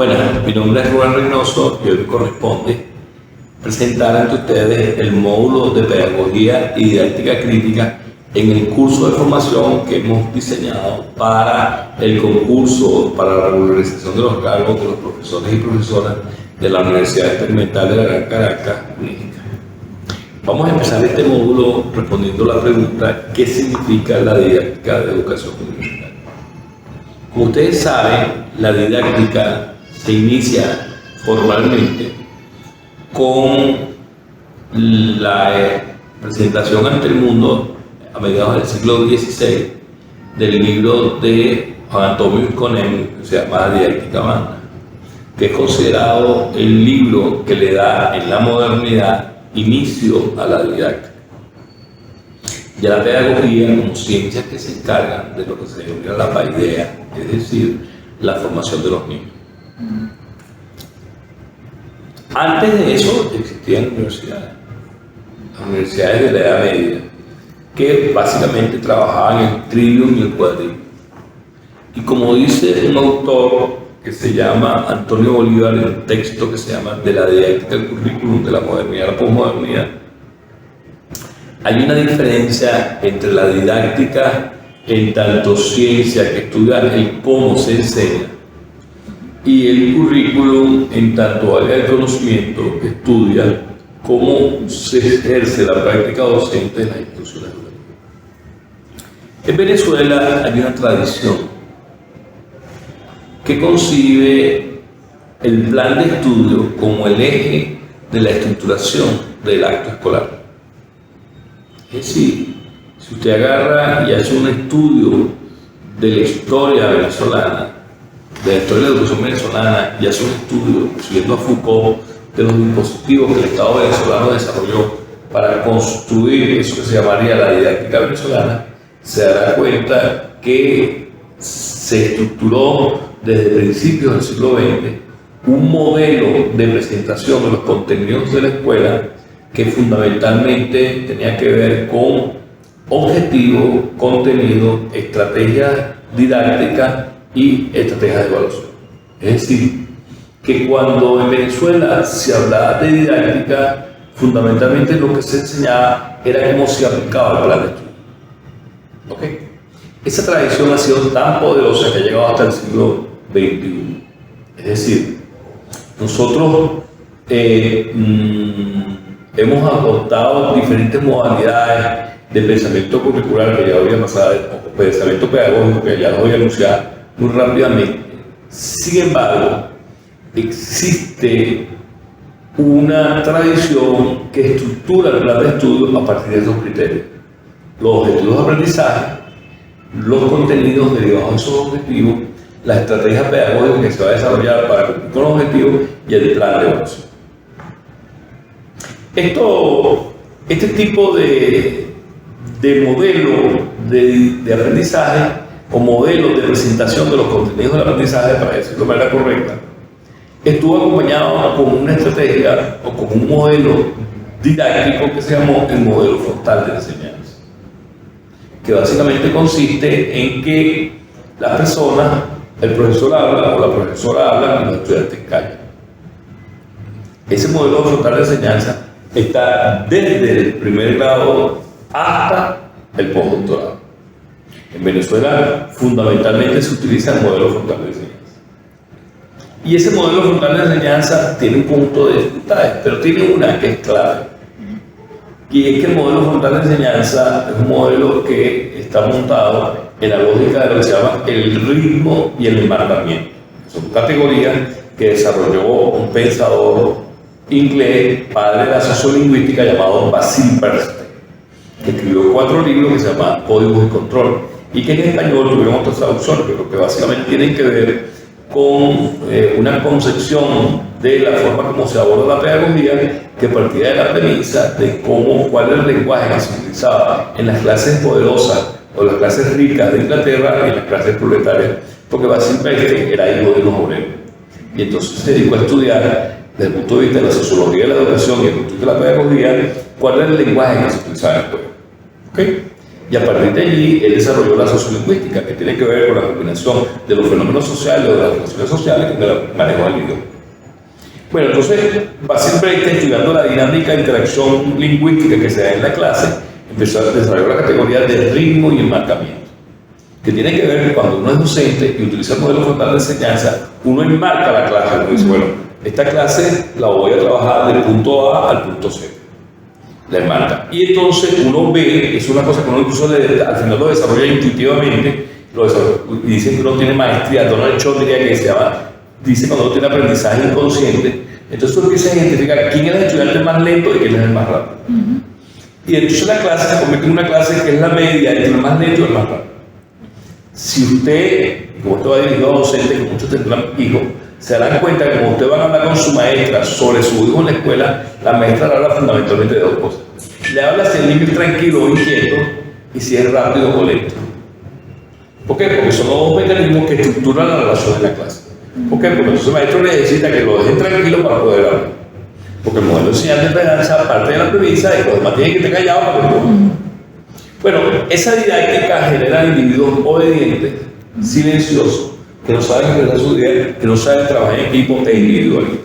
Bueno, mi nombre es Rubén Reynoso y hoy me corresponde presentar ante ustedes el módulo de Pedagogía y Didáctica Crítica en el curso de formación que hemos diseñado para el concurso para la regularización de los cargos de los profesores y profesoras de la Universidad Experimental de la Gran Caracas, UNICA. Vamos a empezar este módulo respondiendo la pregunta: ¿qué significa la didáctica de educación universitaria? Como ustedes saben, la didáctica se inicia formalmente con la presentación ante el mundo a mediados del siglo XVI del libro de Juan Antonio Visconel, que se llama Didáctica Magna, que es considerado el libro que le da en la modernidad inicio a la didáctica. Ya la pedagogía como ciencias que se encargan de lo que se denomina la paideia, es decir, la formación de los niños. Antes de eso existían universidades, las universidades de la Edad Media, que básicamente trabajaban en el trivium y el quadrivium. Y como dice un autor que se llama Antonio Bolívar en un texto que se llama De la didáctica del currículum de la modernidad a la posmodernidad, hay una diferencia entre la didáctica en tanto ciencia que estudia el cómo se enseña y el currículum en tanto área de conocimiento que estudia cómo se ejerce la práctica docente en las instituciones educativas. En Venezuela hay una tradición que concibe el plan de estudio como el eje de la estructuración del acto escolar. Es decir, si usted agarra y hace un estudio de la historia venezolana, de la historia de la educación venezolana, y hace un estudio, siguiendo a Foucault, de los dispositivos que el Estado venezolano desarrolló para construir eso que se llamaría la didáctica venezolana, se dará cuenta que se estructuró desde principios del siglo XX un modelo de presentación de los contenidos de la escuela que fundamentalmente tenía que ver con objetivo, contenido, estrategias didácticas y estrategias de evaluación. Es decir, que cuando en Venezuela se hablaba de didáctica, fundamentalmente lo que se enseñaba era cómo se aplicaba el plan de estudio. ¿Okay? Esa tradición ha sido tan poderosa que ha llegado hasta el siglo XXI. Es decir, nosotros hemos adoptado diferentes modalidades de pensamiento curricular que ya voy a pasar, o pensamiento pedagógico que ya lo voy a anunciar muy rápidamente. Sin embargo, existe una tradición que estructura el plan de estudio a partir de esos criterios: los objetivos de aprendizaje, los contenidos derivados de esos objetivos, las estrategias pedagógicas que se va a desarrollar para cumplir con los objetivos y el plan de evaluación. Este tipo de modelo de aprendizaje o modelo de presentación de los contenidos del aprendizaje, para decirlo de manera correcta, estuvo acompañado con una estrategia o con un modelo didáctico que se llamó el modelo frontal de enseñanza, que básicamente consiste en que las personas, el profesor habla o la profesora habla y los estudiantes callan. Ese modelo frontal de enseñanza está desde el primer grado hasta el postdoctorado. En Venezuela fundamentalmente se utiliza el modelo frontal de enseñanza. Y ese modelo frontal de enseñanza tiene un punto de dificultades, pero tiene una que es clave. Y es que el modelo frontal de enseñanza es un modelo que está montado en la lógica de lo que se llama el ritmo y el enmarcamiento. Son categorías que desarrolló un pensador inglés, padre de la sociolingüística, llamado Basil Bernstein, que escribió 4 libros que se llaman Códigos y Control, y que en español tuvieron otras traducciones, pero que básicamente tienen que ver con una concepción de la forma como se aborda la pedagogía, que partía de la premisa de cuál era el lenguaje que se utilizaba en las clases poderosas o las clases ricas de Inglaterra y en las clases proletarias, porque Basil Bernstein era hijo de los obreros. Y entonces se dedicó a estudiar, desde el punto de vista de la sociología de la educación y desde el punto de vista de la pedagogía, cuál era el lenguaje que se utilizaba en la escuela. ¿Okay? Y a partir de allí, él desarrolló la sociolingüística, que tiene que ver con la combinación de los fenómenos sociales o de las relaciones sociales con el manejo del idioma. Bueno, entonces, Basil-Brecht, estudiando la dinámica de interacción lingüística que se da en la clase, empezó a desarrollar la categoría de ritmo y enmarcamiento, que tiene que ver cuando uno es docente y utiliza el modelo frontal de enseñanza, uno enmarca la clase, uno dice, bueno, esta clase la voy a trabajar del punto A al punto Z. La enmarca. Y entonces uno ve, es una cosa que uno incluso al final lo desarrolla intuitivamente, y dice que uno tiene maestría, Donald Scholl diría que se llama, dice cuando uno tiene aprendizaje inconsciente, entonces tú empiezas a identificar quién es el estudiante más lento y quién es el más rápido. Y entonces la clase se convierte en una clase que es la media entre el más lento y el más rápido. Si usted, como esto va dirigido a docentes, que muchos tendrán hijos, se darán cuenta que cuando usted va a hablar con su maestra sobre su hijo en la escuela, la maestra le habla fundamentalmente de dos cosas. Le habla si el niño es tranquilo o inquieto y si es rápido o lento. ¿Por qué? Porque son los dos mecanismos que estructuran la relación en la clase. ¿Por qué? Porque entonces el maestro necesita que lo dejen tranquilo para poder hablar. Porque el modelo de enseñanza parte de la premisa y los demás tienen que estar callados para que Bueno, esa didáctica genera individuos obedientes, silenciosos, que no saben expresar su idea, que no saben trabajar en equipo e individualistas.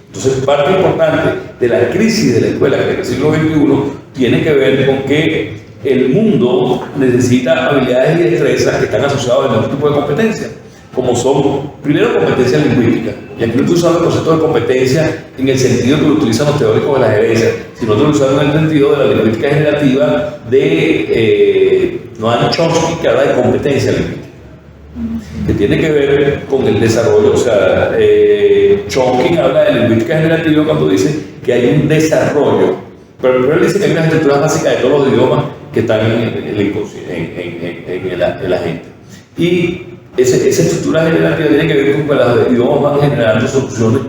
Entonces, parte importante de la crisis de la escuela en el siglo XXI tiene que ver con que el mundo necesita habilidades y destrezas que están asociadas a otro tipo de competencias, como son, primero, competencias lingüísticas. Y aquí no estoy usando el concepto de competencia en el sentido que lo utilizan los teóricos de la gerencia, sino que lo usando en el sentido de la lingüística generativa de Noam Chomsky, que habla de competencia lingüística, que tiene que ver con el desarrollo. O sea, Chomsky habla de lingüística generativa cuando dice que hay un desarrollo, pero él dice que hay unas estructuras básicas de todos los idiomas que están en la gente. Y esa estructura generativa tiene que ver con que los idiomas van generando soluciones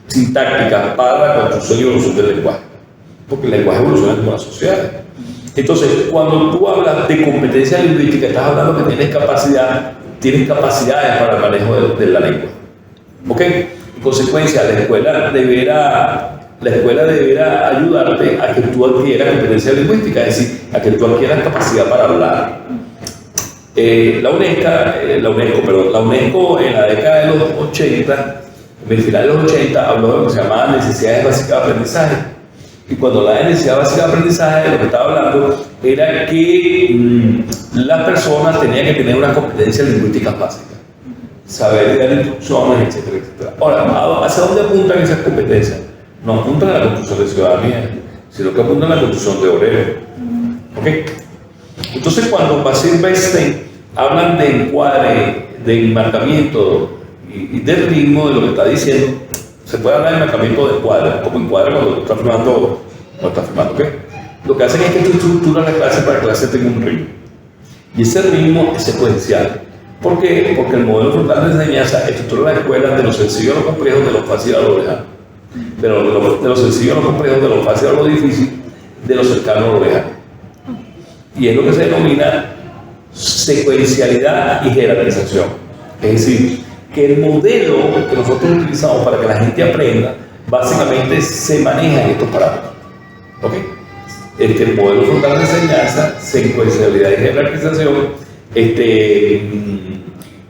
sintácticas para la construcción y evolución del lenguaje, porque el lenguaje evoluciona con la sociedad. Entonces, cuando tú hablas de competencia lingüística, estás hablando que tienes capacidades para el manejo de la lengua. ¿Ok? En consecuencia, la escuela deberá ayudarte a que tú adquieras competencia lingüística, es decir, a que tú adquieras capacidad para hablar. La UNESCO en la década de los 80, en el final de los 80, habló de lo que se llamaba necesidades básicas de aprendizaje. Y cuando la necesidad básica de aprendizaje, lo que estaba hablando era que las personas tenían que tener unas competencias lingüísticas básicas, saber dar instrucciones, etcétera, etcétera. Ahora, ¿hacia dónde apuntan esas competencias? No apuntan a la construcción de ciudadanía, sino que apuntan a la construcción de obreros. ¿Ok? Entonces, cuando Basil-Brecht hablan de encuadre, de enmarcamiento y del ritmo de lo que está diciendo, se puede hablar de enmarcamiento de encuadre, como encuadre cuando está firmando, ¿ok? Lo que hacen es que tú estructuras la clase para que la clase tenga un ritmo. Y ese ritmo es secuencial. ¿Por qué? Porque el modelo frontal de enseñanza estructura la escuela de lo sencillo a lo complejo, de lo fácil a lo lejano. Pero de lo sencillo a lo complejo, de lo fácil a lo difícil, de lo cercano a lo lejano. Y es lo que se denomina secuencialidad y jerarquización. Es decir, que el modelo que nosotros utilizamos para que la gente aprenda, básicamente se maneja en estos parámetros. ¿Ok? El modelo frontal de enseñanza, secuencialidad y jerarquización,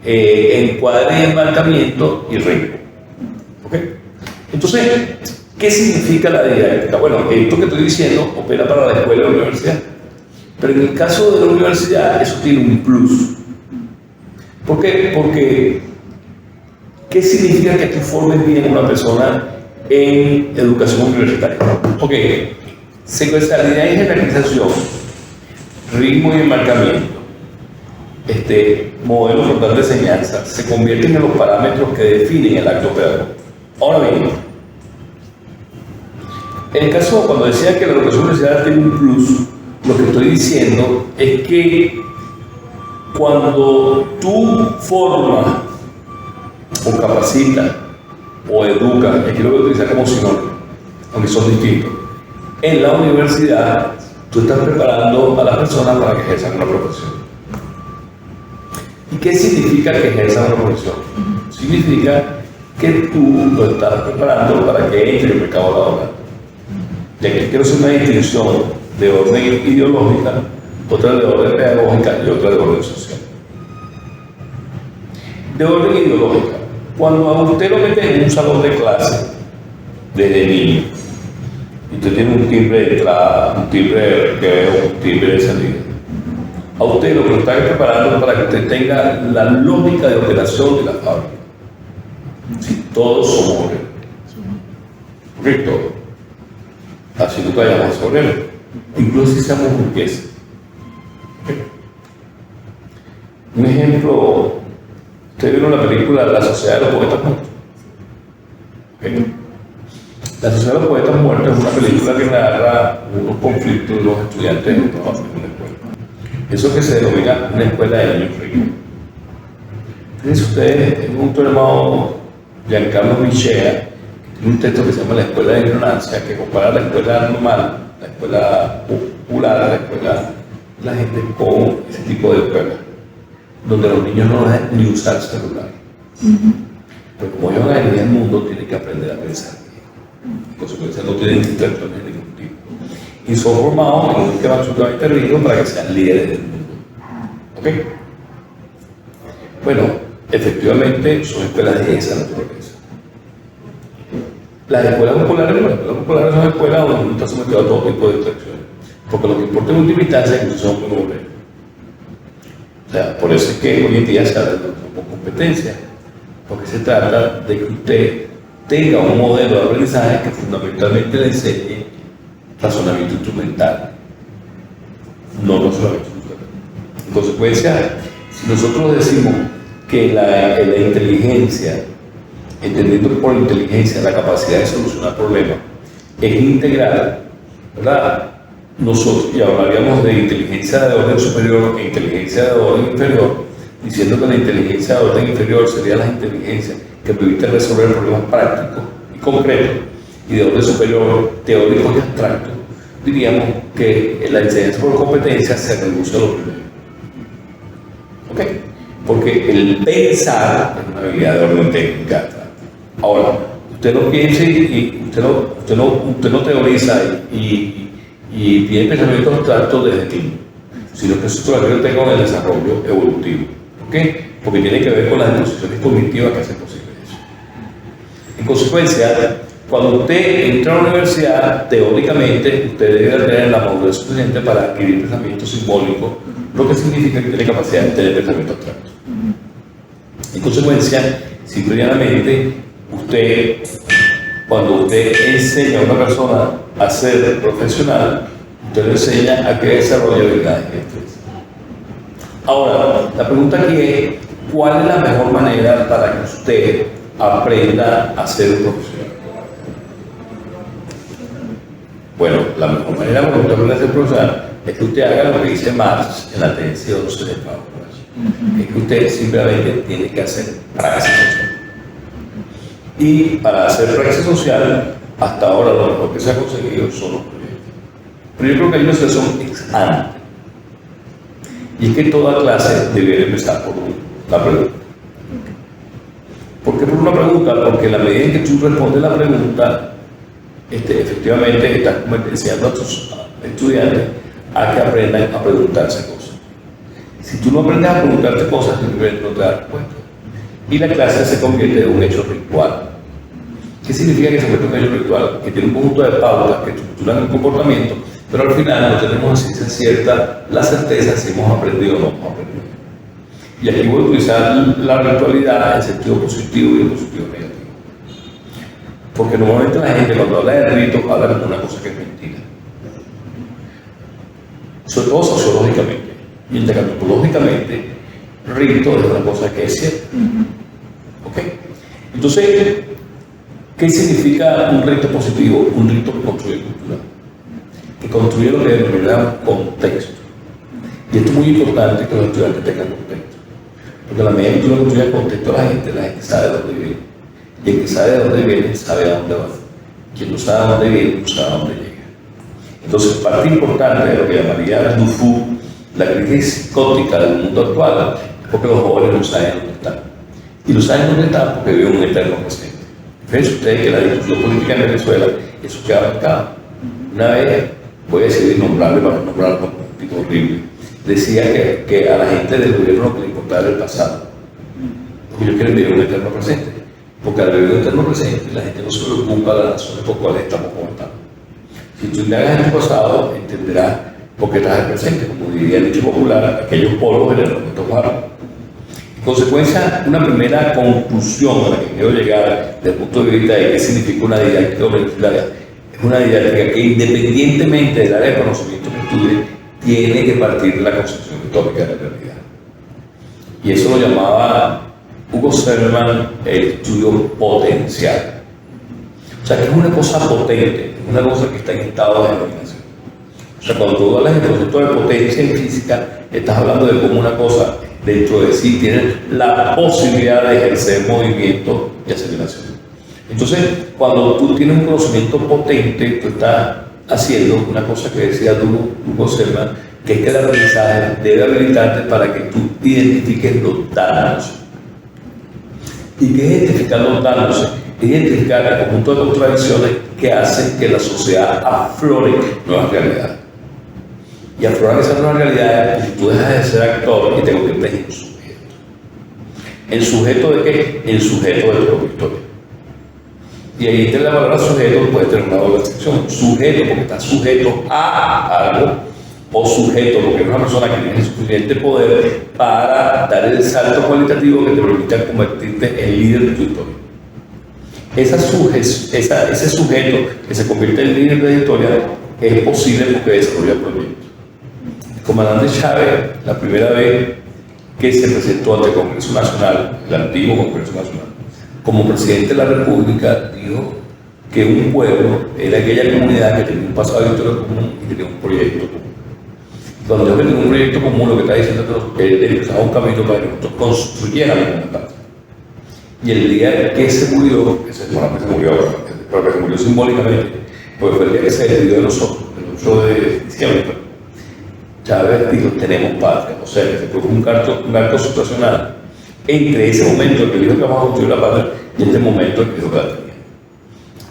encuadre y enmarcamiento y ritmo. ¿Ok? Entonces, ¿qué significa la didáctica? Bueno, esto que estoy diciendo opera para la escuela y la universidad. Pero en el caso de la universidad, eso tiene un plus. ¿Por qué? Porque, ¿qué significa que tú formes bien a una persona en educación universitaria? Ok, secuencialidad y jerarquización, ritmo y enmarcamiento, modelo frontal de enseñanza, se convierten en los parámetros que definen el acto pedagógico. Ahora bien, en el caso, cuando decía que la educación universitaria tiene un plus, lo que estoy diciendo es que cuando tú formas o capacitas o educas, aquí lo voy a utilizar como sinónimo, aunque son distintos, en la universidad tú estás preparando a las personas para que ejerzan una profesión. ¿Y qué significa que ejerzan una profesión? Significa que tú lo estás preparando para que entre en el mercado laboral. Y aquí quiero hacer una distinción de orden ideológica otra de orden pedagógica y otra de orden social. De orden ideológica, cuando a usted lo meten en un salón de clase desde niño, y usted tiene un timbre de entrada, un timbre de recreo, un timbre de salida, a usted lo que lo está preparando para que usted tenga la lógica de operación de la fábrica. Si todos somos obreros, correcto, así nunca llamamos obreros, incluso si seamos burgueses. Un ejemplo, ustedes vieron la película La Sociedad de los Poetas Muertos. La Sociedad de los Poetas Muertos es una película que narra unos conflictos de los estudiantes en una escuela. Eso que se denomina una escuela de niños ricos. Fíjense ustedes, en un autor llamado Giancarlo Michea, que tiene un texto que se llama La Escuela de Ignorancia, que compara la escuela normal, la escuela popular, la escuela de la gente con ese tipo de escuela, donde los niños no dejan ni usar celular. Pero como ellos van a venir al mundo, tienen que aprender a pensar. En consecuencia, no tienen distracciones de ningún tipo. Y son formados en un esquema absolutamente rígido para que sean líderes del mundo. ¿Ok? Bueno, efectivamente son escuelas de esa naturaleza. Las escuelas populares, son escuelas donde uno está sometido a todo tipo de distracciones. Porque lo que importa en última instancia es que ustedes son muy obreros. O sea, por eso es que hoy en día se habla de competencia. Porque se trata de que usted tenga un modelo de aprendizaje que fundamentalmente le enseñe razonamiento instrumental, no razonamiento instrumental. En consecuencia, si nosotros decimos que la inteligencia, entendiendo por inteligencia la capacidad de solucionar problemas, es integral, ¿verdad? Nosotros ya hablaríamos de inteligencia de orden superior e inteligencia de orden inferior, diciendo que la inteligencia de orden inferior sería la inteligencia que permite resolver problemas prácticos y concretos, y de orden superior, teórico y abstracto, diríamos que la enseñanza por competencia se reduce a lo primero. ¿Ok? Porque el pensar es una habilidad de orden técnica. Ahora, usted no piense y usted no teoriza y tiene pensamiento abstracto desde niño, sino que eso todavía lo tenga en el desarrollo evolutivo. ¿Ok? Porque tiene que ver con las disposiciones cognitivas que hacen posible eso. En consecuencia, cuando usted entra a la universidad, teóricamente, usted debe tener la madurez suficiente para adquirir pensamiento simbólico, lo que significa que tiene capacidad de tener pensamiento abstracto. En consecuencia, simple y llanamente, cuando usted enseña a una persona a ser profesional, usted le enseña a que desarrolle habilidades y destrezas. Ahora, la pregunta aquí es, ¿cuál es la mejor manera para que usted aprenda a ser un profesional? Bueno, la mejor manera para que usted aprenda a ser profesional es que usted haga lo que dice Marx en la tesis 12 de Fábulas. Es que usted simplemente tiene que hacer praxis social. Y para hacer praxis social, hasta ahora lo mejor que se ha conseguido son los proyectos. Pero yo creo que hay una situación ex ante. Y es que toda clase debería empezar por la pregunta. ¿Por qué por una pregunta? Porque en la medida en que tú respondes la pregunta, efectivamente estás convenciendo a tus estudiantes a que aprendan a preguntarse cosas. Si tú no aprendes a preguntarte cosas, simplemente no te das respuesta. Y la clase se convierte en un hecho ritual. ¿Qué significa que se convierte en un hecho ritual? Que tiene un conjunto de pautas que estructuran el comportamiento, pero al final no tenemos a ciencia cierta la certeza si hemos aprendido o no hemos aprendido. Y aquí voy a utilizar la ritualidad en sentido positivo y en positivo negativo. Porque normalmente la gente cuando habla de ritos habla de una cosa que es mentira. Sobre todo sociológicamente. Y antropológicamente, rito es una cosa que es cierta. ¿Ok? Entonces, ¿qué significa un rito positivo? Un rito que construye cultura. Que construye lo que denominamos contexto. Y esto es muy importante que los estudiantes tengan contexto. Porque a la medida que tú le construyes contexto a la gente sabe de dónde viene. Y el que sabe de dónde viene, sabe a dónde va. Quien no sabe a dónde viene, no sabe a dónde llega. Entonces, parte importante de lo que llamaría Dufour la crisis psicótica del mundo actual es porque los jóvenes no saben dónde están. Y no saben dónde están porque viven un eterno presente. Fíjense ustedes que la discusión política en Venezuela, eso queda marcado. Una vez, voy a decidir nombrarle para no nombrarlo un tipo horrible, decía que a la gente del gobierno lo que le importaba era el pasado. Porque ellos quieren vivir un eterno presente. Porque al vivir un eterno presente, la gente no se preocupa de las razones por cuales estamos como estamos. Si tú indagas en tu pasado, entenderás por qué estás en el presente. Como diría el dicho popular, aquellos polvos en el momento claro. En consecuencia, una primera conclusión a la que quiero llegar desde el punto de vista de qué significa una didáctica universitaria es una didáctica que, independientemente del área de conocimiento que estudie, tiene que partir de la concepción utópica de la realidad. Y eso lo llamaba Hugo Selman el estudio potencial. O sea, que es una cosa potente, es una cosa que está en estado de denominación. O sea, cuando tú hablas del concepto de potencia en física, estás hablando de cómo una cosa dentro de sí tiene la posibilidad de ejercer movimiento y aceleración. Entonces, cuando tú tienes un conocimiento potente, tú estás haciendo una cosa que decía Hugo Selman, que es que el aprendizaje debe habilitarte para que tú identifiques los datos. ¿Y qué es identificar los datos? Es identificar el conjunto de contradicciones que hacen que la sociedad aflore nuevas realidades. Y aflorar esas nuevas realidades, pues, tú dejas de ser actor y te conviertes en sujeto. ¿En sujeto de qué? En sujeto de tu propia historia. Y ahí te la palabra sujeto puede tener una doble excepción. Sujeto porque está sujeto a algo, o sujeto porque es una persona que tiene suficiente poder para dar el salto cualitativo que te permita convertirte en líder de tu historia. Ese sujeto que se convierte en líder de la historia es posible porque desarrolla proyectos. El comandante Chávez, la primera vez que se presentó ante el Congreso Nacional, el antiguo Congreso Nacional, como presidente de la República, dijo que un pueblo era aquella comunidad que tenía un pasado histórico común y que tenía un proyecto común. Cuando yo tengo un proyecto común, lo que está diciendo es que él empezaba un camino para que nosotros construyéramos una patria. Y el día que se murió, que se murió simbólicamente, pues fue el día que se despidió de nosotros, el 8 de diciembre, Chávez dijo, tenemos patria. O sea, que se produjo un acto situacional entre ese momento en que dijo que vamos a construir la patria y este momento en que dijo que la tenía.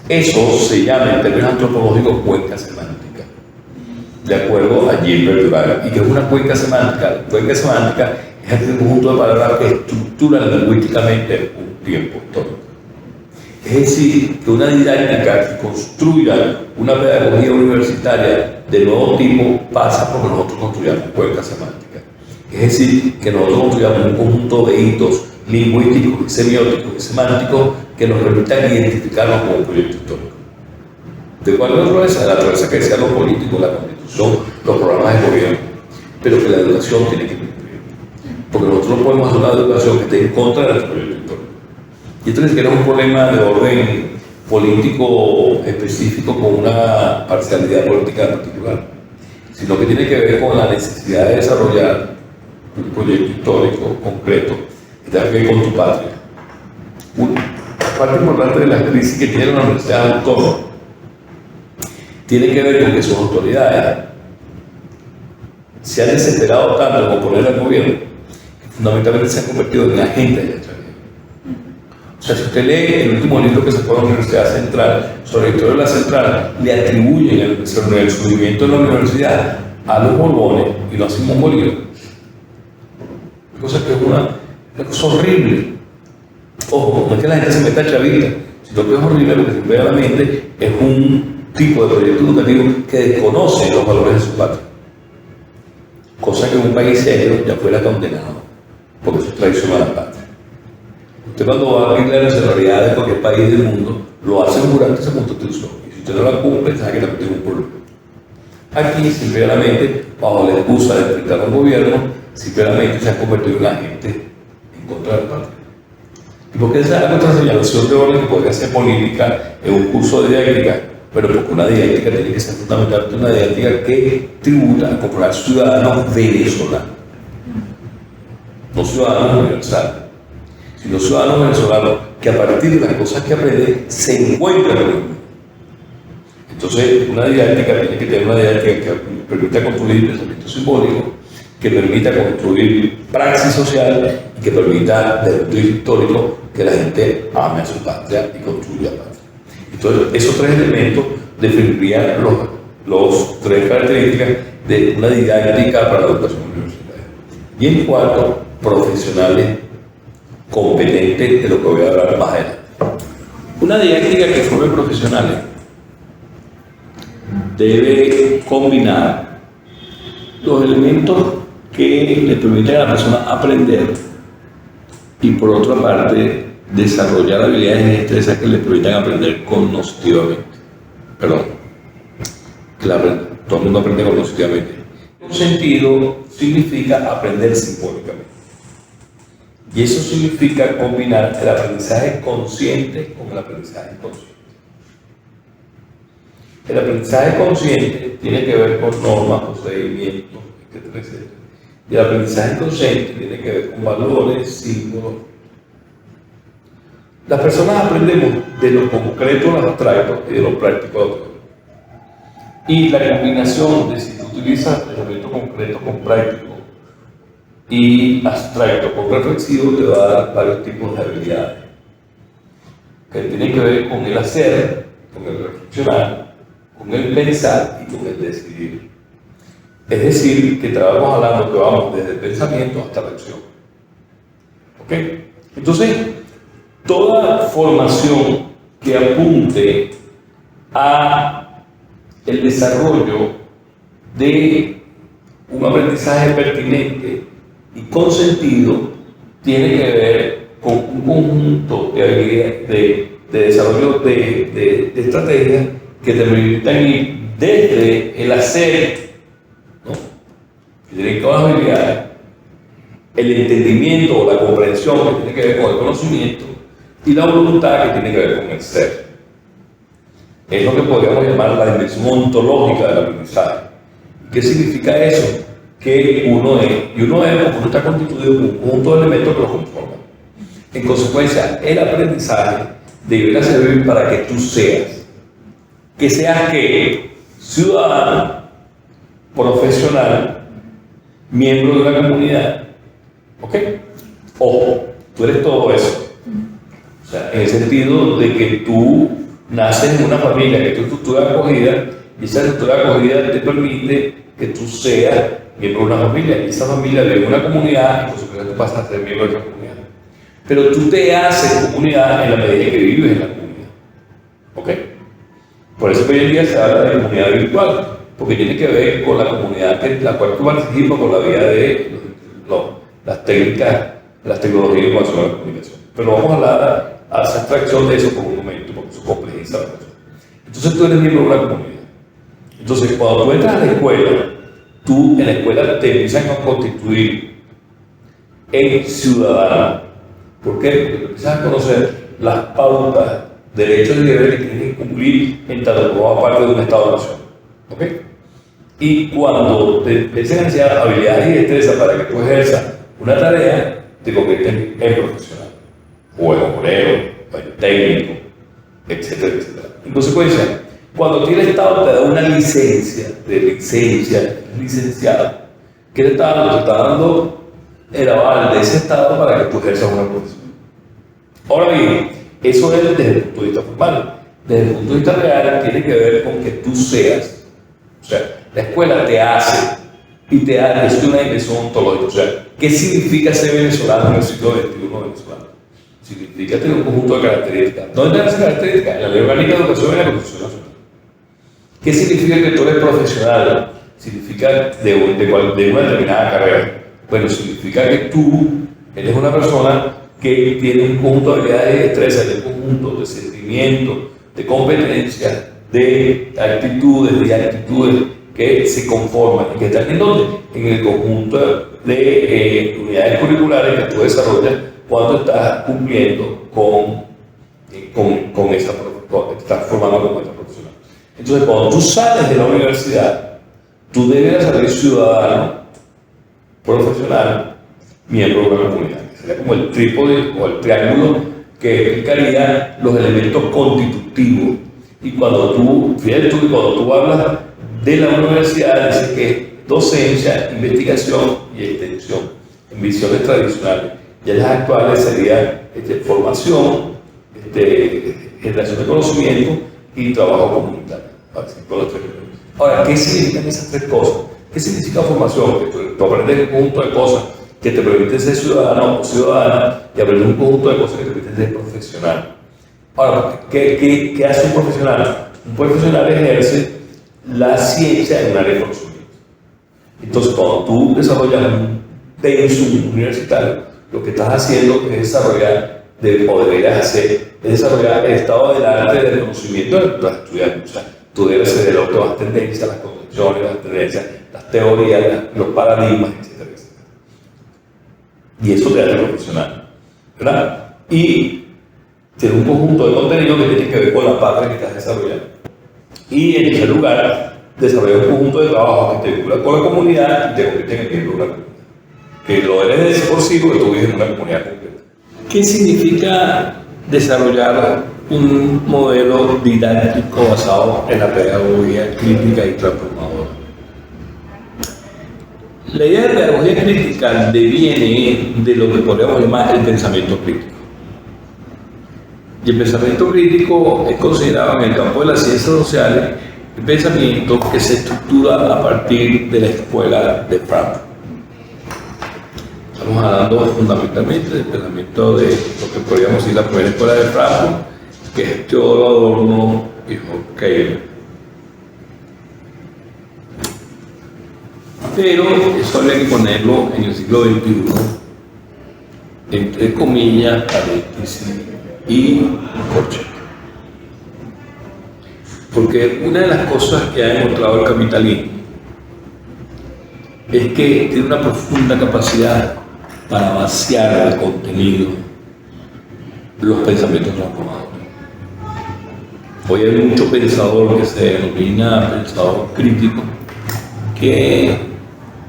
Eso se llama, en términos antropológicos, cuenca semántica, de acuerdo a Gilbert Durán. ¿Y que es una cuenca semántica? La cuenca semántica es aquel conjunto de palabras que estructuran lingüísticamente un tiempo histórico. Es decir, que una didáctica que construya una pedagogía universitaria de nuevo tipo pasa por que nosotros construyamos cuenca semántica. Es decir, que nosotros construyamos un conjunto de hitos lingüísticos, semióticos y semánticos que nos permitan identificarnos como un proyecto histórico. ¿De cuál naturaleza? La naturaleza que decía lo político, la constitución, los programas de gobierno, pero que la educación tiene que cumplir. Porque nosotros no podemos hacer una educación que esté en contra de nuestro proyecto histórico. Y esto ni siquiera es un problema de orden político específico con una parcialidad política particular, sino que tiene que ver con la necesidad de desarrollar un proyecto histórico concreto que tenga que ver con tu patria. Una parte importante de la crisis que tiene la universidad autónoma tiene que ver con que sus autoridades se han desesperado tanto en oponer al gobierno que fundamentalmente se han convertido en agentes de la extranjería. O sea, si usted lee el último libro que sacó la Universidad Central sobre la historia de la Central, le atribuyen el surgimiento de la universidad a los Borbones y no a Simón Bolívar. Cosa que es una cosa horrible. Ojo, no es que la gente se meta chavita, sino que es horrible lo que se ve a la mente es un tipo de proyecto educativo que desconoce los valores de su patria. Cosa que en un país serio ya fuera condenado, porque eso es traición a la patria. Usted cuando va a abrir la nacionalidad de cualquier país del mundo, lo hace durante esa constitución. Y si usted no la cumple, sabe que también tiene un problema. Aquí, simplemente, bajo la excusa de enfrentar a un gobierno, simplemente se ha convertido en agente en contra de la patria. ¿Y por qué esa es otra señalación de orden que podría ser política en un curso de didáctica? Pero porque una didáctica tiene que ser fundamentalmente una didáctica que tributa a comprar ciudadanos venezolanos, no ciudadanos universales, sino ciudadanos venezolanos que a partir de las cosas que aprenden se encuentran en el mundo. Entonces, una didáctica tiene que tener una didáctica que permita construir pensamiento simbólico, que permita construir praxis social y que permita, desde el punto de vista histórico, que la gente ame a su patria y construya patria. Entonces, esos tres elementos definirían los tres características de una didáctica para la educación universitaria. Y en cuarto, profesionales competentes, de lo que voy a hablar más adelante. Una didáctica que forme profesionales debe combinar los elementos que le permiten a la persona aprender y por otra parte desarrollar habilidades y destrezas que le permitan aprender cognitivamente. Perdón, todo el mundo aprende cognitivamente. Un sentido significa aprender simbólicamente. Y eso significa combinar el aprendizaje consciente con el aprendizaje inconsciente. El aprendizaje consciente tiene que ver con normas, procedimientos, etcétera, etcétera. Y el aprendizaje inconsciente tiene que ver con valores, símbolos. Las personas aprendemos de lo concreto a lo abstracto y de lo práctico a lo teórico. Y la combinación de si tú utilizas el elemento concreto con práctico y abstracto con reflexivo te va a dar varios tipos de habilidades que tienen que ver con el hacer, con el reflexionar, con el pensar y con el decidir. Es decir, que estamos hablando que vamos desde el pensamiento hasta la acción. ¿Ok? Entonces, toda formación que apunte a el desarrollo de un aprendizaje pertinente y con sentido tiene que ver con un conjunto de habilidades, de desarrollo de estrategias que te permitan ir desde el hacer, ¿no? Que tienen todas las habilidades, el entendimiento o la comprensión que tiene que ver con el conocimiento y la voluntad que tiene que ver con el ser. Es lo que podríamos llamar la dimensión ontológica del aprendizaje. ¿Qué significa eso? Que uno es, y uno es porque uno está constituido por un conjunto de elementos que lo conforman. En consecuencia, el aprendizaje deberá servir para que tú seas. Que seas ¿qué? Ciudadano, profesional, miembro de una comunidad. ¿Ok? Ojo, tú eres todo eso. O sea, en el sentido de que tú naces en una familia que tiene estructura de acogida y esa estructura de acogida te permite que tú seas miembro de una familia y esa familia vive en una comunidad y por supuesto tú pasas a ser miembro de esa comunidad. Pero tú te haces comunidad en la medida que vives en la comunidad. ¿Ok? Por eso que hoy en día se habla de comunidad virtual, porque tiene que ver con la comunidad en la cual tú participas por la vía de las técnicas, las tecnologías de información y la comunicación. Pero vamos a hablar a hacer abstracción de eso por un momento, porque eso complejiza la cosa. Entonces tú eres miembro de una comunidad. Entonces cuando tú entras a la escuela, tú en la escuela te empiezan a constituir en ciudadano. ¿Por qué? Porque empiezas a conocer las pautas, derechos y deberes que tienes que cumplir en tanto que formas parte de un Estado-nación. ¿Ok? Y cuando te empiezan a enseñar habilidades y destrezas para que tú ejerzas una tarea, te conviertes en profesional, o en obrero, o en técnico, etcétera, etcétera. En consecuencia, cuando el Estado te da una licencia, licenciado, ¿qué te está dando? Te está dando el aval de ese Estado para que tú ejerzas una profesión. Ahora bien, eso es desde el punto de vista formal. Desde el punto de vista real, tiene que ver con que tú seas. O sea, la escuela te hace y te da una dimensión ontológica. O sea, ¿qué significa ser venezolano en el siglo XXI venezolano? Significa tener un conjunto de características. ¿Dónde están esas características? En la Ley Orgánica de Educación y en la Constitución Nacional. ¿Qué significa que tú eres profesional? Significa de una determinada carrera. Bueno, significa que tú eres una persona que tiene un conjunto de habilidades y destrezas, de conjunto de sentimientos, de competencias, de actitudes que se conforman y que están en ¿dónde? En el conjunto de unidades curriculares que tú desarrollas cuando estás cumpliendo con esa estás formando como esta profesional. Entonces, cuando tú sales de la universidad, tú debes salir ciudadano, profesional, miembro de una comunidad. Sería como el trípode o el triángulo que explicaría los elementos constitutivos. Y cuando tú, fíjate tú, cuando tú hablas de la universidad, dices que docencia, investigación y extensión, en visiones tradicionales. Ya las actuales serían formación, generación de conocimiento y trabajo comunitario. Ahora, ¿qué significan esas tres cosas? ¿Qué significa formación? Que tú aprendes un conjunto de cosas que te permite ser ciudadano o ciudadana y aprender un conjunto de cosas que te permiten ser profesional. Ahora, ¿qué hace un profesional? Un profesional ejerce la ciencia en un área de conocimiento. Entonces, cuando tú desarrollas un pensum universitario, lo que estás haciendo es desarrollar, o deberías hacer, es desarrollar el estado del arte del conocimiento de tus estudiantes. O sea, tú debes ceder a todas las tendencias, las concepciones, las tendencias, las teorías, los paradigmas, etcétera, etcétera. Y eso te hace profesional, ¿verdad? Y tiene un conjunto de contenido que tiene que ver con la parte que estás desarrollando. Y en tercer lugar, desarrolla un conjunto de trabajos que te vinculan con la comunidad y te convierten en miembro de una comunidad. Que lo eres de por sí porque tú vives en una comunidad completa. ¿Qué significa desarrollar un modelo didáctico basado en la pedagogía crítica y transformadora? La idea de pedagogía crítica deviene de lo que podríamos llamar el pensamiento crítico. Y el pensamiento crítico es considerado en el campo de las ciencias sociales el pensamiento que se estructura a partir de la escuela de Frankfurt. Estamos hablando fundamentalmente del pensamiento de lo que podríamos decir la primera escuela de Frankfurt, que es Teodoro Adorno y Horkheimer. Pero eso habría que ponerlo en el siglo XXI, entre comillas, paréntesis y corchetes. Porque una de las cosas que ha demostrado el capitalismo es que tiene una profunda capacidad para vaciar de contenido los pensamientos transformadores. Hoy hay mucho pensador que se denomina pensador crítico que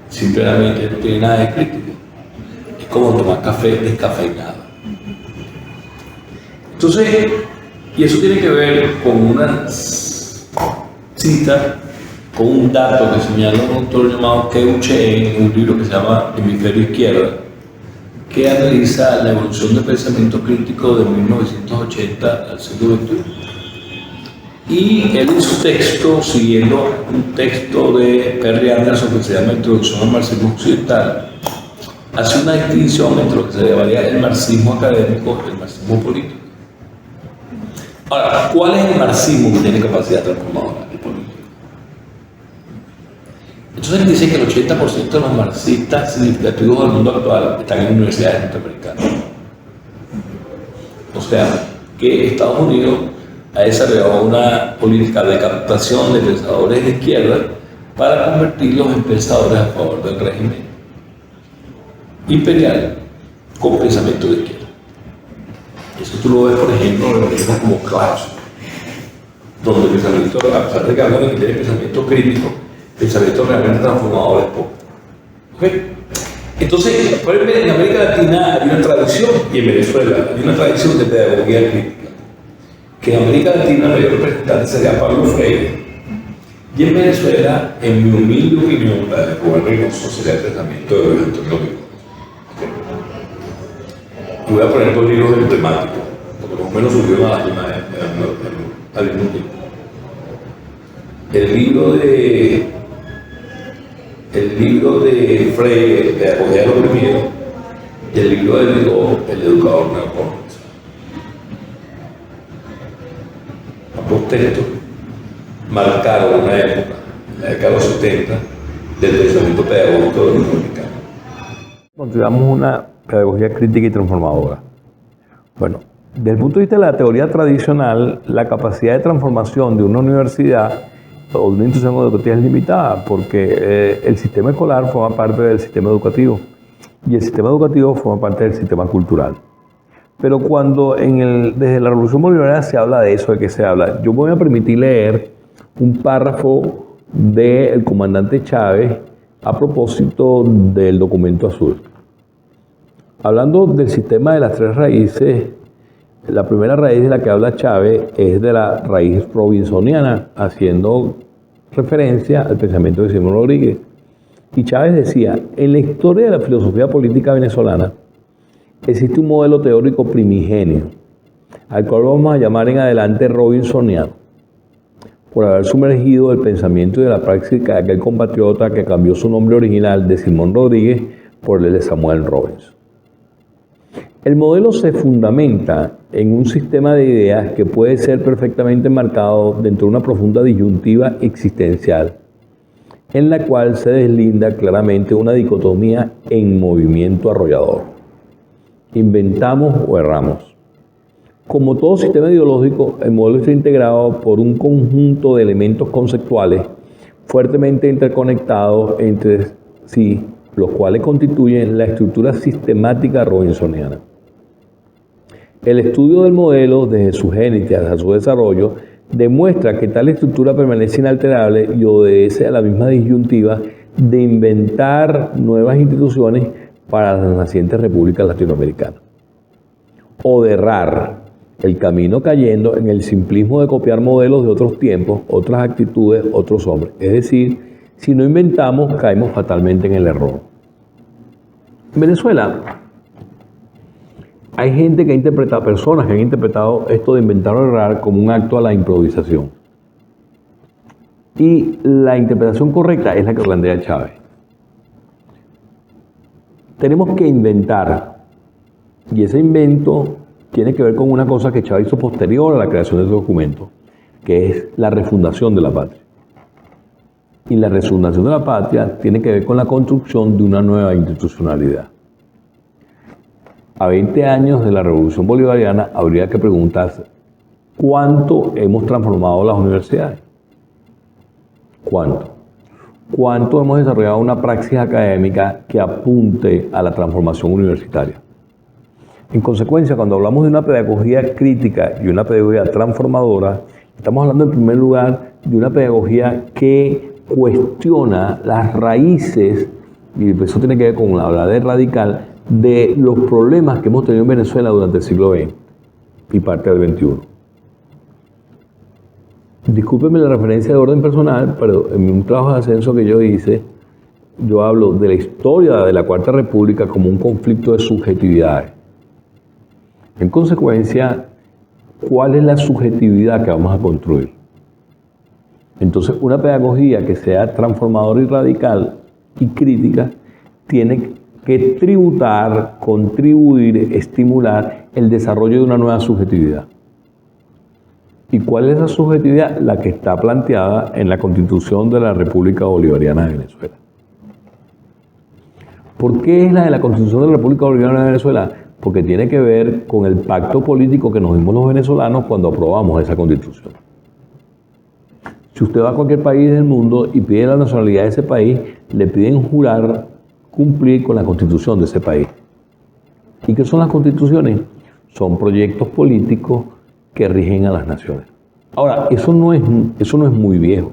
simplemente no tiene nada de crítico. Es como tomar café descafeinado. Entonces, y eso tiene que ver con una cita, con un dato que señala un autor llamado Kew Cheng en un libro que se llama Hemisferio Izquierda, que analiza la evolución del pensamiento crítico de 1980 al siglo XXI. Y él en su texto, siguiendo un texto de Perry Anderson que se llama Introducción al Marxismo Occidental, hace una distinción entre lo que se llamaría el marxismo académico y el marxismo político. Ahora, ¿cuál es el marxismo que tiene capacidad transformadora? El político. Entonces él dice que el 80% de los marxistas significativos del mundo actual están en universidades norteamericanas. O sea, que Estados Unidos ha desarrollado una política de captación de pensadores de izquierda para convertirlos en pensadores a favor del régimen imperial con pensamiento de izquierda. Eso tú lo ves, por ejemplo, en organismos como Clash, donde el pensamiento, a pesar de que hablan que tiene pensamiento crítico, pensamiento realmente transformador es poco. ¿Okay? Entonces, por ejemplo, en América Latina hay una tradición, y en Venezuela hay una tradición de pedagogía crítica, que en América Latina el mayor representante sería Pablo Freire, y en Venezuela, en mi humilde opinión, la de Rubén Reynoso sería el pensamiento de Luis Antonio Vigo. Y voy a poner dos libros de temática, porque más o menos surgieron al mismo tiempo. El libro de Freire, Pedagogía del Oprimido, y el libro de Vigo, El Educador Neocórtex. Ambos textos marcaron una época, la década de los 70, del pensamiento pedagógico de los norteamericanos. Consideramos una pedagogía crítica y transformadora. Bueno, desde el punto de vista de la teoría tradicional, la capacidad de transformación de una universidad o de una institución educativa es limitada porque el sistema escolar forma parte del sistema educativo y el sistema educativo forma parte del sistema cultural. Pero cuando desde la Revolución Bolivariana se habla de eso, ¿de qué se habla? Yo me voy a permitir leer un párrafo del comandante Chávez a propósito del documento azul. Hablando del sistema de las tres raíces, la primera raíz de la que habla Chávez es de la raíz robinsoniana, haciendo referencia al pensamiento de Simón Rodríguez. Y Chávez decía, en la historia de la filosofía política venezolana existe un modelo teórico primigenio, al cual vamos a llamar en adelante robinsoniano, por haber sumergido el pensamiento y de la práctica de aquel compatriota que cambió su nombre original de Simón Rodríguez por L. Samuel Robbins. El modelo se fundamenta en un sistema de ideas que puede ser perfectamente enmarcado dentro de una profunda disyuntiva existencial, en la cual se deslinda claramente una dicotomía en movimiento arrollador. Inventamos o erramos. Como todo sistema ideológico, el modelo está integrado por un conjunto de elementos conceptuales fuertemente interconectados entre sí, los cuales constituyen la estructura sistemática robinsoniana. El estudio del modelo, desde su génesis hasta su desarrollo, demuestra que tal estructura permanece inalterable y obedece a la misma disyuntiva de inventar nuevas instituciones para las nacientes repúblicas latinoamericanas, o de errar el camino cayendo en el simplismo de copiar modelos de otros tiempos, otras actitudes, otros hombres. Es decir, si no inventamos, caemos fatalmente en el error. En Venezuela hay gente que ha interpretado, personas que han interpretado esto de inventar o errar como un acto a la improvisación. Y la interpretación correcta es la que plantea Chávez. Tenemos que inventar, y ese invento tiene que ver con una cosa que Chávez hizo posterior a la creación de ese documento, que es la refundación de la patria. Y la refundación de la patria tiene que ver con la construcción de una nueva institucionalidad. A 20 años de la Revolución Bolivariana habría que preguntarse, ¿cuánto hemos transformado las universidades? ¿Cuánto? ¿Cuánto hemos desarrollado una praxis académica que apunte a la transformación universitaria? En consecuencia, cuando hablamos de una pedagogía crítica y una pedagogía transformadora, estamos hablando en primer lugar de una pedagogía que cuestiona las raíces, y eso tiene que ver con la habla de radical, de los problemas que hemos tenido en Venezuela durante el siglo XX y parte del XXI. Discúlpenme la referencia de orden personal, pero en un trabajo de ascenso que yo hice, yo hablo de la historia de la Cuarta República como un conflicto de subjetividades. En consecuencia, ¿cuál es la subjetividad que vamos a construir? Entonces, una pedagogía que sea transformadora y radical y crítica tiene que tributar, contribuir, estimular el desarrollo de una nueva subjetividad. ¿Y cuál es esa subjetividad? La que está planteada en la Constitución de la República Bolivariana de Venezuela. ¿Por qué es la de la Constitución de la República Bolivariana de Venezuela? Porque tiene que ver con el pacto político que nos dimos los venezolanos cuando aprobamos esa Constitución. Si usted va a cualquier país del mundo y pide la nacionalidad de ese país, le piden jurar cumplir con la Constitución de ese país. ¿Y qué son las constituciones? Son proyectos políticos que rigen a las naciones. Ahora, eso no es muy viejo.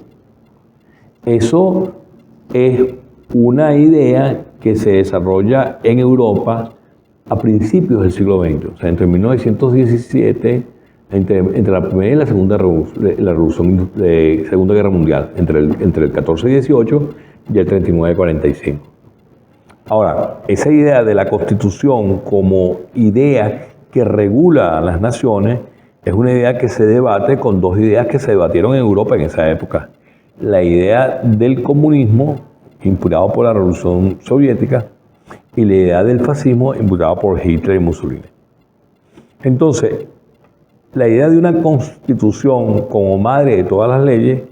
Eso es una idea que se desarrolla en Europa a principios del siglo XX, o sea, entre 1917, entre la Primera y la Segunda Revolución de Segunda Guerra Mundial, entre el 14 y 18 y el 39 y 45. Ahora, esa idea de la Constitución como idea que regula a las naciones es una idea que se debate con dos ideas que se debatieron en Europa en esa época. La idea del comunismo, inspirado por la Revolución Soviética, y la idea del fascismo, inspirado por Hitler y Mussolini. Entonces, la idea de una constitución como madre de todas las leyes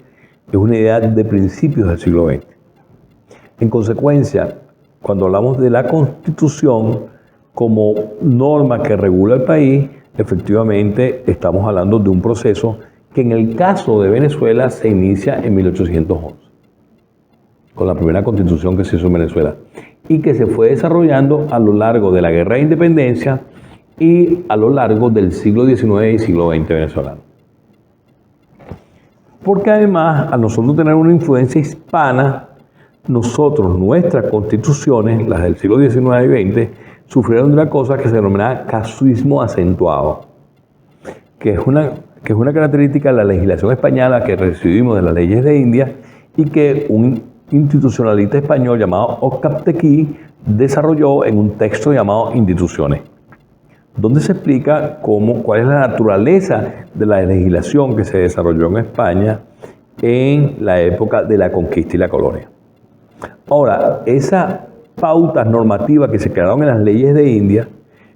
es una idea de principios del siglo XX. En consecuencia, cuando hablamos de la Constitución como norma que regula el país, efectivamente estamos hablando de un proceso que en el caso de Venezuela se inicia en 1811, con la primera Constitución que se hizo en Venezuela, y que se fue desarrollando a lo largo de la Guerra de Independencia y a lo largo del siglo XIX y siglo XX venezolano. Porque además, al nosotros tener una influencia hispana, nuestras constituciones, las del siglo XIX y XX, sufrieron de una cosa que se denomina casuismo acentuado, que es una característica de la legislación española que recibimos de las leyes de India y que un institucionalista español llamado Oscar Tequí desarrolló en un texto llamado Instituciones, donde se explica cuál es la naturaleza de la legislación que se desarrolló en España en la época de la conquista y la colonia. Ahora, esa pautas normativas que se crearon en las leyes de India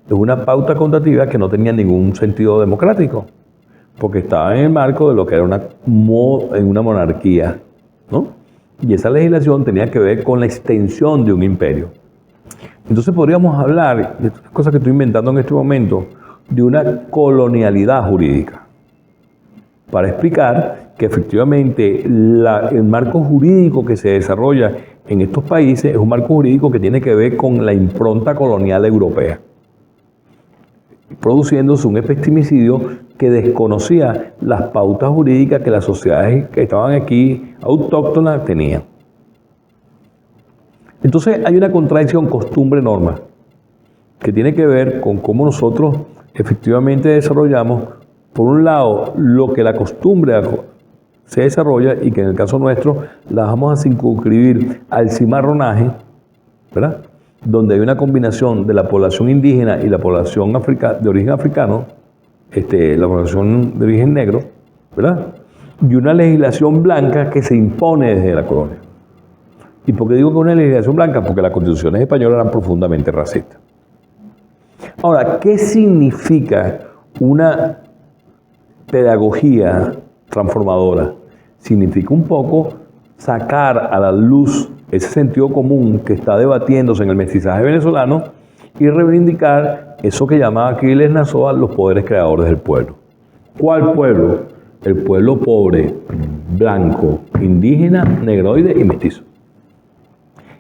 es una pauta contativa que no tenía ningún sentido democrático, porque estaba en el marco de lo que era en una monarquía, ¿no? Y esa legislación tenía que ver con la extensión de un imperio. Entonces podríamos hablar, de estas cosas que estoy inventando en este momento, de una colonialidad jurídica, para explicar que efectivamente el marco jurídico que se desarrolla en estos países es un marco jurídico que tiene que ver con la impronta colonial europea, produciéndose un epistemicidio que desconocía las pautas jurídicas que las sociedades que estaban aquí autóctonas tenían. Entonces hay una contradicción costumbre-norma que tiene que ver con cómo nosotros efectivamente desarrollamos, por un lado, lo que la costumbre se desarrolla y que en el caso nuestro la vamos a circunscribir al cimarronaje, ¿verdad? Donde hay una combinación de la población indígena y la población de origen africano, la población de origen negro, ¿verdad? Y una legislación blanca que se impone desde la colonia. ¿Y por qué digo que una legislación blanca? Porque las constituciones españolas eran profundamente racistas. Ahora, ¿qué significa una pedagogía transformadora? Significa un poco sacar a la luz ese sentido común que está debatiéndose en el mestizaje venezolano y reivindicar eso que llamaba Aquiles Nazoa los poderes creadores del pueblo. ¿Cuál pueblo? El pueblo pobre, blanco, indígena, negroide y mestizo.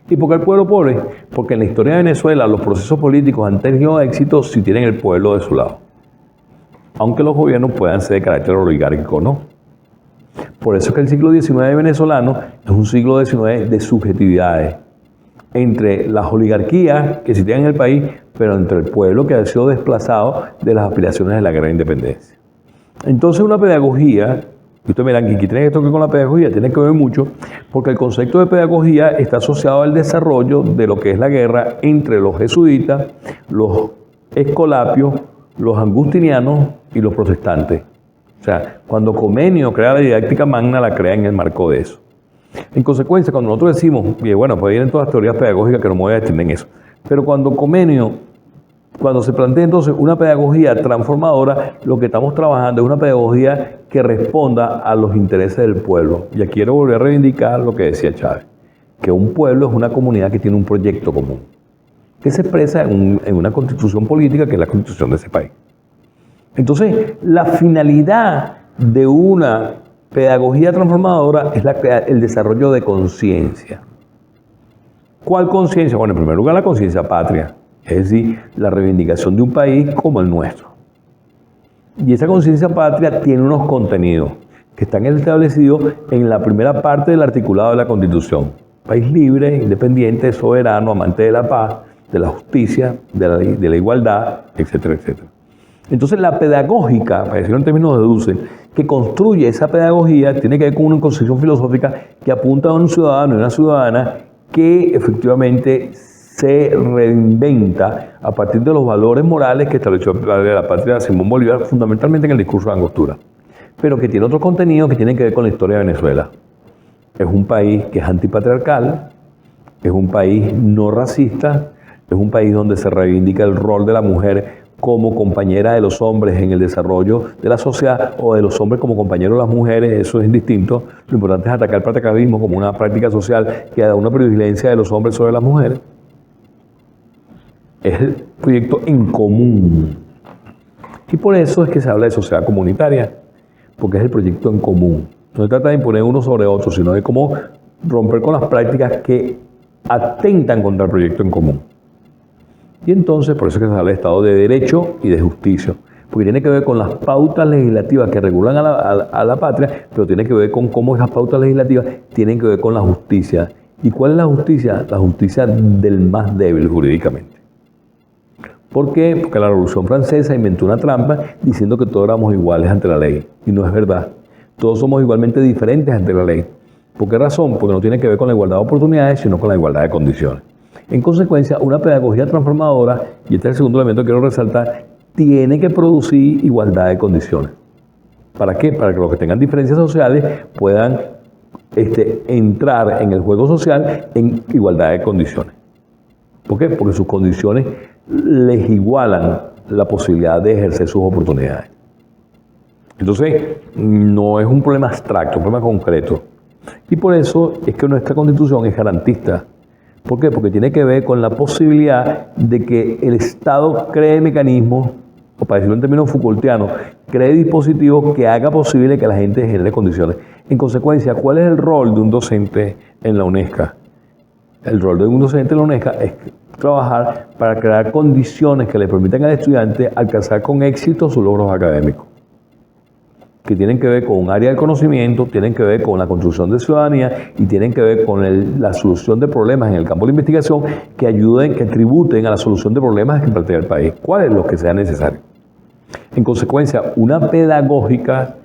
¿Y por qué el pueblo pobre? Porque en la historia de Venezuela los procesos políticos han tenido éxito si tienen el pueblo de su lado. Aunque los gobiernos puedan ser de carácter oligárquico o no. Por eso es que el siglo XIX venezolano es un siglo XIX de subjetividades. Entre las oligarquías que existían en el país, pero entre el pueblo que ha sido desplazado de las aspiraciones de la guerra de independencia. Entonces una pedagogía, y ustedes miran que aquí tiene esto que ver con la pedagogía, tiene que ver mucho, porque el concepto de pedagogía está asociado al desarrollo de lo que es la guerra entre los jesuitas, los escolapios, los agustinianos y los protestantes. O sea, cuando Comenio crea la didáctica magna, la crea en el marco de eso. En consecuencia, cuando nosotros decimos, y bueno, pues vienen todas las teorías pedagógicas que no me voy a extender en eso, pero cuando se plantea entonces una pedagogía transformadora, lo que estamos trabajando es una pedagogía que responda a los intereses del pueblo. Y aquí quiero volver a reivindicar lo que decía Chávez, que un pueblo es una comunidad que tiene un proyecto común, que se expresa en una constitución política que es la constitución de ese país. Entonces, la finalidad de una pedagogía transformadora es el desarrollo de conciencia. ¿Cuál conciencia? Bueno, en primer lugar, la conciencia patria, es decir, la reivindicación de un país como el nuestro. Y esa conciencia patria tiene unos contenidos que están establecidos en la primera parte del articulado de la Constitución. País libre, independiente, soberano, amante de la paz, de la justicia, de la igualdad, etcétera, etcétera. Entonces la pedagógica, para decirlo en términos de Dussel, que construye esa pedagogía tiene que ver con una concepción filosófica que apunta a un ciudadano y una ciudadana que efectivamente se reinventa a partir de los valores morales que estableció la patria de Simón Bolívar, fundamentalmente en el discurso de Angostura, pero que tiene otro contenido que tiene que ver con la historia de Venezuela. Es un país que es antipatriarcal, es un país no racista, es un país donde se reivindica el rol de la mujer como compañera de los hombres en el desarrollo de la sociedad, o de los hombres como compañeros de las mujeres, eso es indistinto. Lo importante es atacar el patriarcalismo como una práctica social que da una privilegia de los hombres sobre las mujeres. Es el proyecto en común. Y por eso es que se habla de sociedad comunitaria, porque es el proyecto en común. No se trata de imponer uno sobre otro, sino de cómo romper con las prácticas que atentan contra el proyecto en común. Y entonces, por eso es que se habla de Estado de Derecho y de Justicia, porque tiene que ver con las pautas legislativas que regulan a la patria, pero tiene que ver con cómo esas pautas legislativas tienen que ver con la justicia. ¿Y cuál es la justicia? La justicia del más débil jurídicamente. ¿Por qué? Porque la Revolución Francesa inventó una trampa diciendo que todos éramos iguales ante la ley. Y no es verdad. Todos somos igualmente diferentes ante la ley. ¿Por qué razón? Porque no tiene que ver con la igualdad de oportunidades, sino con la igualdad de condiciones. En consecuencia, una pedagogía transformadora, y este es el segundo elemento que quiero resaltar, tiene que producir igualdad de condiciones. ¿Para qué? Para que los que tengan diferencias sociales puedan entrar en el juego social en igualdad de condiciones. ¿Por qué? Porque sus condiciones les igualan la posibilidad de ejercer sus oportunidades. Entonces, no es un problema abstracto, un problema concreto. Y por eso es que nuestra Constitución es garantista. ¿Por qué? Porque tiene que ver con la posibilidad de que el Estado cree mecanismos, o para decirlo en términos Foucaultianos, cree dispositivos que haga posible que la gente genere condiciones. En consecuencia, ¿cuál es el rol de un docente en la UNESCA? El rol de un docente en la UNESCA es trabajar para crear condiciones que le permitan al estudiante alcanzar con éxito sus logros académicos, que tienen que ver con un área del conocimiento, tienen que ver con la construcción de ciudadanía y tienen que ver con la solución de problemas en el campo de la investigación que ayuden, que tributen a la solución de problemas que plantea el país, cuáles los que sean necesarios. En consecuencia, una pedagógica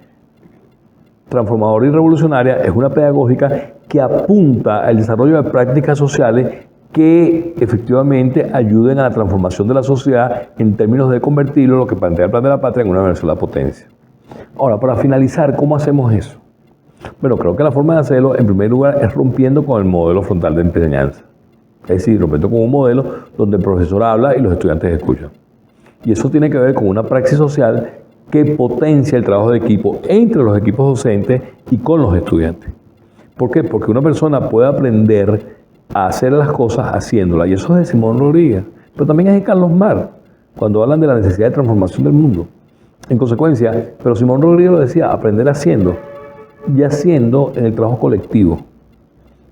transformadora y revolucionaria es una pedagógica que apunta al desarrollo de prácticas sociales que efectivamente ayuden a la transformación de la sociedad en términos de convertirlo, lo que plantea el Plan de la Patria, en una Venezuela potencia. Ahora, para finalizar, ¿cómo hacemos eso? Bueno, creo que la forma de hacerlo, en primer lugar, es rompiendo con el modelo frontal de enseñanza. Es decir, rompiendo con un modelo donde el profesor habla y los estudiantes escuchan. Y eso tiene que ver con una praxis social que potencia el trabajo de equipo entre los equipos docentes y con los estudiantes. ¿Por qué? Porque una persona puede aprender a hacer las cosas haciéndolas. Y eso es de Simón Rodríguez. Pero también es de Carlos Marx, cuando hablan de la necesidad de transformación del mundo. En consecuencia, pero Simón Rodríguez lo decía, aprender haciendo y haciendo en el trabajo colectivo.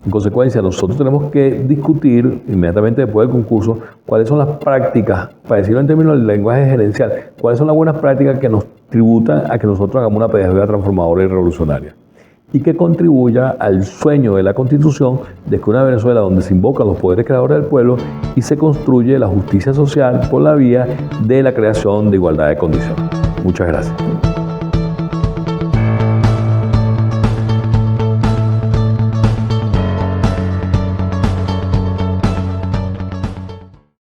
En consecuencia, nosotros tenemos que discutir inmediatamente después del concurso cuáles son las prácticas, para decirlo en términos del lenguaje gerencial, cuáles son las buenas prácticas que nos tributan a que nosotros hagamos una pedagogía transformadora y revolucionaria y que contribuya al sueño de la Constitución de que una Venezuela donde se invocan los poderes creadores del pueblo y se construye la justicia social por la vía de la creación de igualdad de condiciones. Muchas gracias.